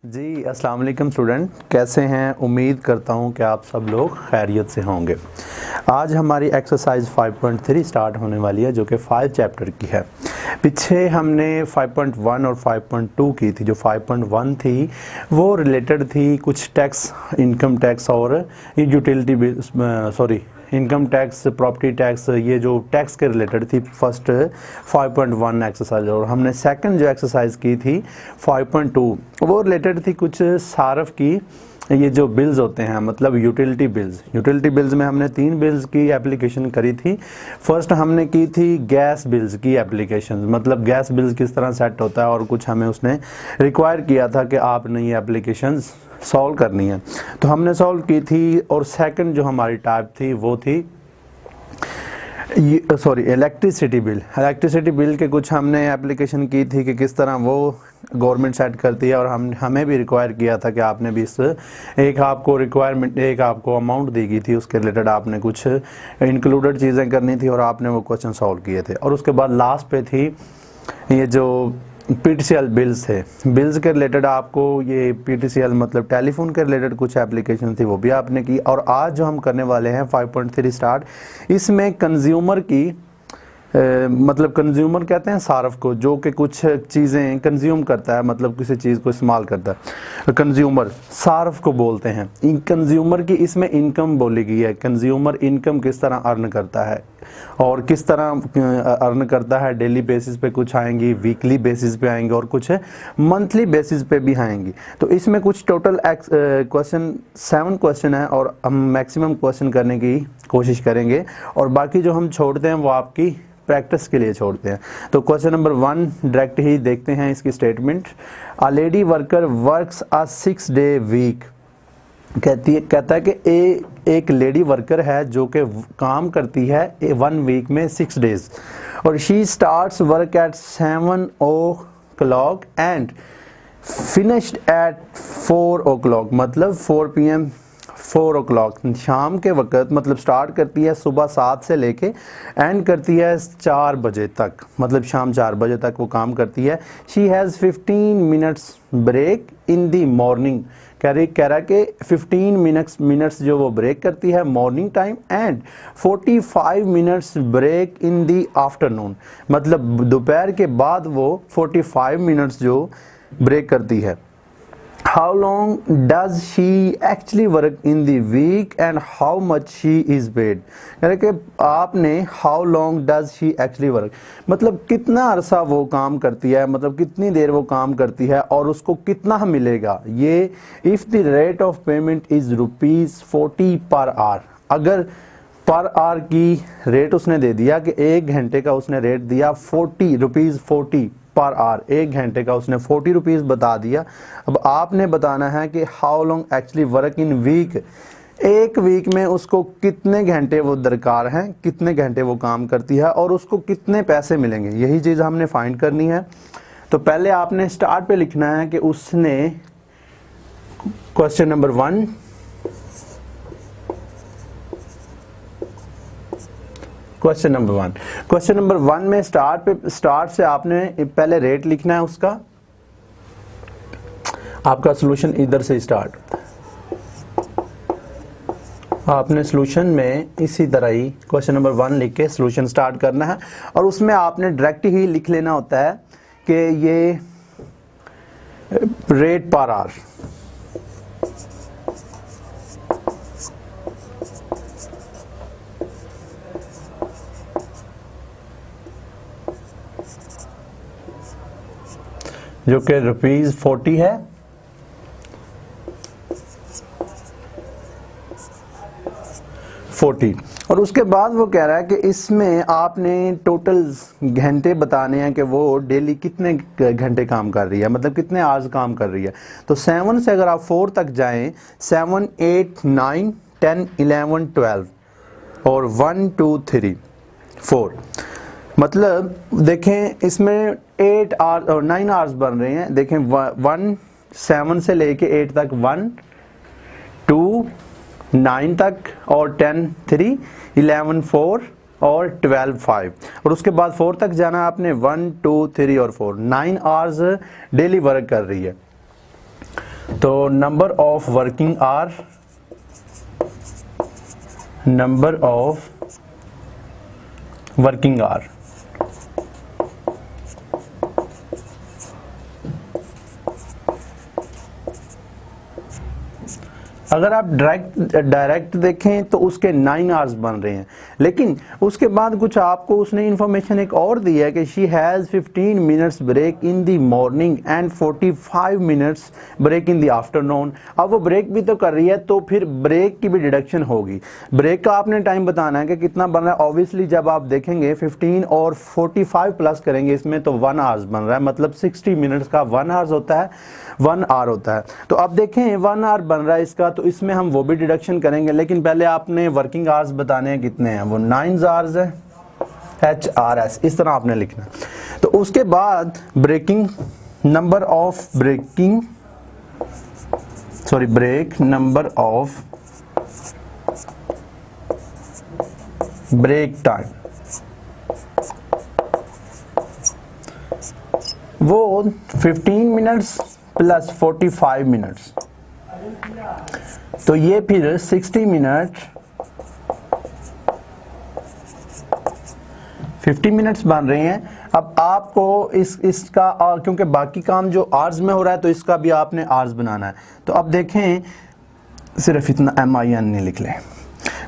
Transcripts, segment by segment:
जी अस्सलाम वालेकुम स्टूडेंट, कैसे हैं। उम्मीद करता हूं कि आप सब लोग खैरियत से होंगे। आज हमारी एक्सरसाइज 5.3 स्टार्ट होने वाली है जो कि 5 चैप्टर की है। पीछे हमने 5.1 और 5.2 की थी। जो 5.1 थी वो रिलेटेड थी कुछ टैक्स, इनकम टैक्स और utility bill, income tax, property tax, ये जो टैक्स के रिलेटेड थी फर्स्ट 5.1 एक्सरसाइज। और हमने सेकंड जो एक्सरसाइज की थी 5.2 वो रिलेटेड थी कुछ सारफ की, ये जो बिल्स होते हैं मतलब यूटिलिटी बिल्स में हमने 3 बिल्स की एप्लीकेशन करी थी। फर्स्ट हमने की थी गैस बिल्स की एप्लीकेशन, मतलब गैस बिल्स किस तरह सेट होता है और कुछ हमें उसने रिक्वायर किया था कि आपने ये एप्लीकेशन सॉल्व करनी है, तो हमने सॉल्व की थी। और सेकंड जो हमारी टाइप थी वो थी इलेक्ट्रिसिटी बिल के कुछ हमने एप्लीकेशन की थी कि किस तरह वो गवर्नमेंट सेट करती है। और हमें भी रिक्वायर किया था कि आपने भी इस एक आपको अमाउंट दी गई थी, उसके रिलेटेड आपने कुछ इंक्लूडेड चीज़ें करनी थी और आपने वो क्वेश्चन सॉल्व किए थे। और उसके बाद लास्ट पे थी ये जो PTCL बिल्स थे, बिल्स के रिलेटेड आपको ये PTCL मतलब टेलीफोन के रिलेटेड कुछ एप्लीकेशन थी वो भी आपने की। और आज जो हम करने वाले हैं 5.3 स्टार्ट, इसमें कंज्यूमर की मतलब कंज्यूमर कहते हैं सारफ को, जो कि कुछ चीज़ें कंज्यूम करता है, मतलब किसी चीज़ को इस्तेमाल करता है, कंज्यूमर सारफ को बोलते हैं। कंज्यूमर की इसमें इनकम बोली गई है। कंज्यूमर इनकम किस तरह अर्न करता है और किस तरह अर्न करता है, डेली बेसिस पे कुछ आएंगी, वीकली बेसिस पे आएंगे और कुछ मंथली बेसिस पे भी आएंगी। तो इसमें कुछ टोटल क्वेश्चन 7 क्वेश्चन है और हम मैक्सिमम क्वेश्चन करने की कोशिश करेंगे और बाकी जो हम छोड़ते हैं वो आपकी प्रैक्टिस के लिए छोड़ते हैं। तो क्वेश्चन नंबर 1 डायरेक्ट ही देखते हैं इसकी statement. A lady worker works a 6 day week. कहता है कि एक लेडी वर्कर है जो कि काम करती है 1 वीक में 6 डेज। और she starts work at 7 o'clock and finished at 4 o'clock, मतलब 4 PM 4 o'clock शाम के वक्त, मतलब स्टार्ट करती है सुबह 7 से लेके एंड करती है 4 बजे तक, मतलब शाम 4 बजे तक वो काम करती है। She has 15 minutes break in the morning. कह रहा कि 15 मिनट्स जो वो ब्रेक करती है morning time and 45 minutes break in the afternoon, मतलब दोपहर के बाद वो 45 मिनट्स जो ब्रेक करती है। How long does she actually work in the week and how much she is paid? यानी कि आपने how long does she actually work, मतलब कितना अरसा वो काम करती है, मतलब कितनी देर वो काम करती है और उसको कितना मिलेगा। ये if the rate of payment is ₹40 per hour, अगर पर आवर की रेट उसने दे दिया कि 1 घंटे का उसने रेट दिया ₹40 पर आवर, 1 घंटे का उसने ₹40 बता दिया। अब आपने बताना है कि how long actually work in week, एक वीक में उसको कितने घंटे वो दरकार हैं, कितने घंटे वो काम करती है और उसको कितने पैसे मिलेंगे, यही चीज़ हमने फाइंड करनी है। तो पहले आपने स्टार्ट पे लिखना है कि उसने क्वेश्चन नंबर 1 क्वेश्चन नंबर 1 में स्टार्ट से आपने पहले रेट लिखना है उसका। आपका सॉल्यूशन इधर से स्टार्ट, आपने सॉल्यूशन में इसी तरह ही क्वेश्चन नंबर 1 लिख के सॉल्यूशन स्टार्ट करना है और उसमें आपने डायरेक्ट ही लिख लेना होता है कि ये रेट पर आवर, जो कि ₹40 है। और उसके बाद वो कह रहा है कि इसमें आपने टोटल घंटे बताने हैं कि वो डेली कितने घंटे काम कर रही है, मतलब कितने आवर्स काम कर रही है। तो 7 से अगर आप 4 तक जाएं, 7, 8, 9, 10, 11, 12 और 1, 2, 3, 4, मतलब देखें इसमें 8 आवर्स और 9 आवर्स बन रहे हैं। देखें 7 से लेके 8 तक 1, 2, 9 तक और 10 3, 11 4 और 12 5 और उसके बाद 4 तक जाना आपने 1 2 3 और 4, 9 आवर्स डेली वर्क कर रही है। तो number of working hour, number of working hour, अगर आप डायरेक्ट देखें तो उसके 9 आवर्स बन रहे हैं, लेकिन उसके बाद कुछ आपको उसने इंफॉर्मेशन एक और दी है कि she has 15 minutes break in the morning and 45 minutes break in the afternoon. अब वो ब्रेक भी तो कर रही है, तो फिर ब्रेक की भी डिडक्शन होगी। ब्रेक का आपने टाइम बताना है कि कितना बन रहा है। ऑब्वियसली जब आप देखेंगे 15 और 45 प्लस करेंगे इसमें, तो 1 आवर्स बन रहा है, मतलब 60 मिनट्स का 1 आवर्स होता है, 1 आवर होता है। तो अब देखें 1 आवर बन रहा है इसका, तो इसमें हम वो भी डिडक्शन करेंगे, लेकिन पहले आपने वर्किंग आवर्स बताने हैं कितने हैं, वो 9 आवर्स है, HRS इस तरह आपने लिखना। तो उसके बाद breaking number of breaking break number of break time, वो 15 मिनट्स प्लस 45 मिनट्स, तो ये फिर 60 मिनट 50 मिनट्स बन रहे हैं। अब आपको इसका क्योंकि बाकी काम जो आवर्स में हो रहा है, तो इसका भी आपने आवर्स बनाना है। तो अब देखें, सिर्फ इतना MIN नहीं लिख लें।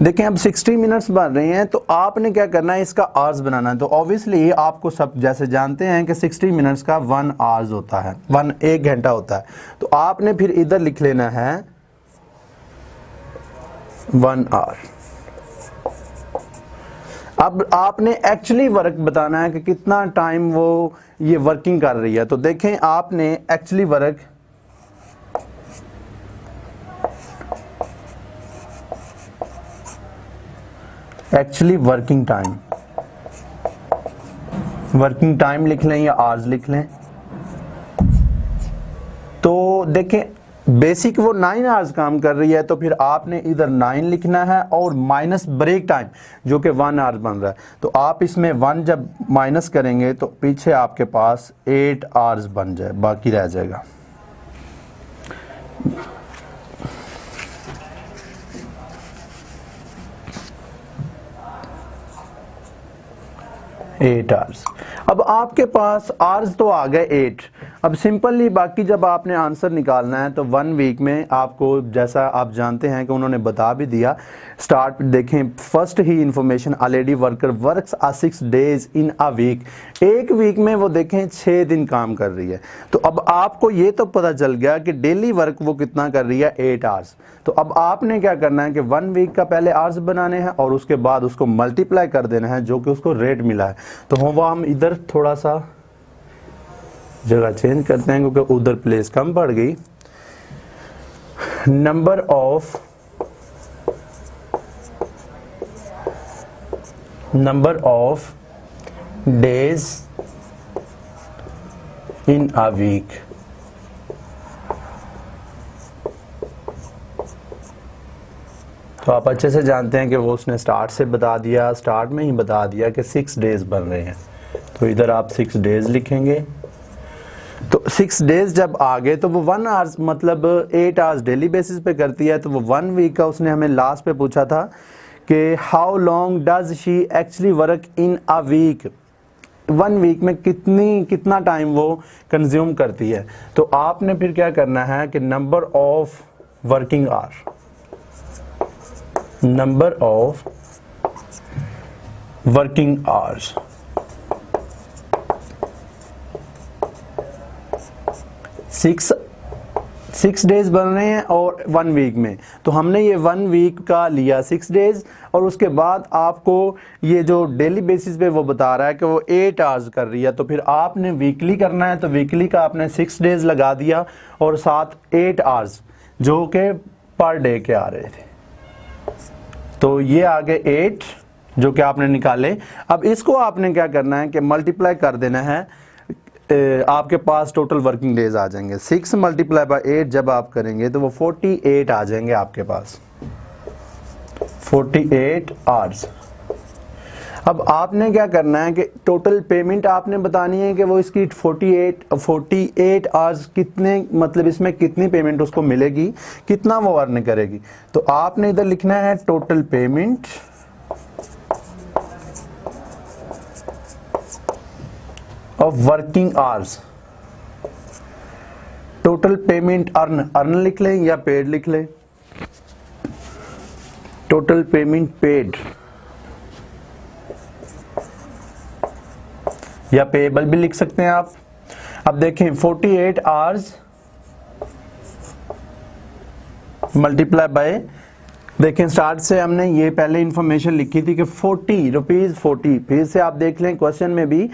देखें अब 60 मिनट्स बन रहे हैं, तो आपने क्या करना है, इसका आवर्स बनाना है। तो ऑब्वियसली आपको सब जैसे जानते हैं कि 60 मिनट्स का 1 आवर्स होता है, 1 घंटा होता है। तो आपने फिर इधर लिख लेना है 1 आवर। अब आपने एक्चुअली वर्क बताना है कि कितना टाइम वो ये वर्किंग कर रही है। तो देखें आपने एक्चुअली वर्क वर्किंग टाइम लिख लें या आवर्स लिख लें। तो देखें बेसिक वो 9 आवर्स काम कर रही है, तो फिर आपने इधर 9 लिखना है और माइनस ब्रेक टाइम जो कि 1 आवर बन रहा है। तो आप इसमें 1 जब माइनस करेंगे तो पीछे आपके पास 8 आवर्स बन जाए, बाकी रह जाएगा। Eight hours. अब आपके पास आवर्स तो आ गए 8। अब सिंपली बाकी जब आपने आंसर निकालना है तो 1 वीक में आपको, जैसा आप जानते हैं कि उन्होंने बता भी दिया, स्टार्ट देखें फर्स्ट ही information, already worker works 6 days in a week. एक वीक में वो देखें 6 दिन काम कर रही है। तो अब आपको ये तो पता चल गया कि डेली वर्क वो कितना कर रही है, 8 आवर्स। तो अब आपने क्या करना है कि 1 वीक का पहले आवर्स बनाने हैं और उसके बाद उसको मल्टीप्लाई कर देना है जो कि उसको रेट मिला है। तो हम इधर थोड़ा सा जगह चेंज करते हैं क्योंकि उधर प्लेस कम पड़ गई। Number of days in a week. तो आप अच्छे से जानते हैं कि वो उसने स्टार्ट में ही बता दिया कि 6 डेज बन रहे हैं। तो इधर आप 6 डेज लिखेंगे। तो 6 डेज जब आ गए तो वो 1 आवर्स मतलब 8 आवर्स डेली बेसिस पे करती है। तो वो 1 वीक का उसने हमें लास्ट पे पूछा था कि how long does she actually work in a week. 1 week में कितना टाइम वो कंज्यूम करती है। तो आपने फिर क्या करना है कि number of working hours 6 days बन रहे हैं और 1 वीक में। तो हमने ये 1 वीक का लिया 6 डेज और उसके बाद आपको ये जो डेली बेसिस पे वो बता रहा है कि वो 8 आवर्स कर रही है। तो फिर आपने वीकली करना है। तो वीकली का आपने 6 डेज लगा दिया और साथ 8 आवर्स जो कि पर डे के आ रहे थे। तो ये आ गए 8 जो कि आपने निकाले। अब इसको आपने क्या करना है कि मल्टीप्लाई कर देना है। आपके पास टोटल वर्किंग डेज आ जाएंगे। 6 मल्टीप्लाई बाय 8 जब आप करेंगे तो वो 48 आ जाएंगे आपके पास, 48 आवर्स। अब आपने क्या करना है कि टोटल पेमेंट आपने बतानी है कि वो इसकी 48 आवर्स कितने, मतलब इसमें कितनी पेमेंट उसको मिलेगी, कितना वो अर्न करेगी। तो आपने इधर लिखना है total payment of working hours, total payment earn लिख लें या पेड लिख लें, टोटल पेमेंट पेड या पेएबल भी लिख सकते हैं आप। अब देखें 48 आवर्स मल्टीप्लाई बाय, देखें स्टार्ट से हमने ये पहले इंफॉर्मेशन लिखी थी कि 40 रुपीज 40, फिर से आप देख लें क्वेश्चन में भी,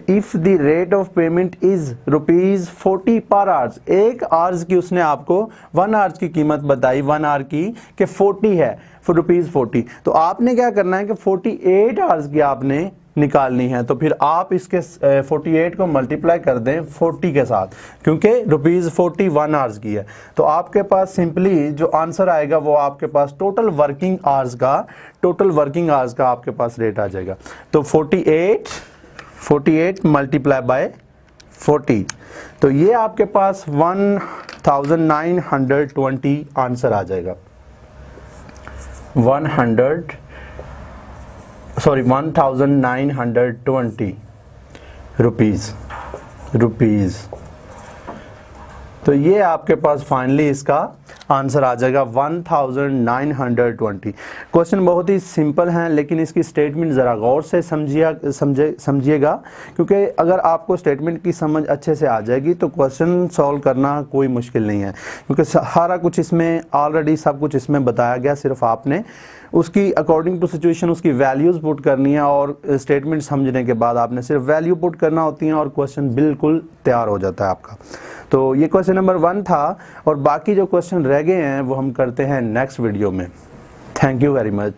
if the rate of payment is rupees 40 पर आवर्स, एक आवर्स की उसने आपको 1 आवर्स की कीमत बताई 1 आवर की कि 40 है, रुपीज 40। तो आपने क्या करना है कि 48 आवर्स की आपने निकालनी है। तो फिर आप इसके 48 को मल्टीप्लाई कर दें 40 के साथ, क्योंकि रुपीज 40 1 आवर्स की है। तो आपके पास सिंपली जो आंसर आएगा वो आपके पास टोटल वर्किंग आवर्स का आपके पास रेट आ जाएगा। तो 48 मल्टीप्लाई बाय 40, तो ये आपके पास 1920 आंसर आ जाएगा। 1920 रुपीज। तो ये आपके पास फाइनली इसका आंसर आ जाएगा 1920। क्वेश्चन बहुत ही सिंपल है, लेकिन इसकी स्टेटमेंट ज़रा गौर से समझिएगा, क्योंकि अगर आपको स्टेटमेंट की समझ अच्छे से आ जाएगी तो क्वेश्चन सॉल्व करना कोई मुश्किल नहीं है, क्योंकि सारा कुछ इसमें ऑलरेडी सब कुछ इसमें बताया गया। सिर्फ आपने उसकी अकॉर्डिंग टू सिचुएशन उसकी वैल्यूज़ पुट करनी है, और स्टेटमेंट समझने के बाद आपने सिर्फ वैल्यू पुट करना होती है और क्वेश्चन बिल्कुल तैयार हो जाता है आपका। तो ये क्वेश्चन नंबर 1 था, और बाकी जो क्वेश्चन रह गए हैं वो हम करते हैं नेक्स्ट वीडियो में। Thank you very much.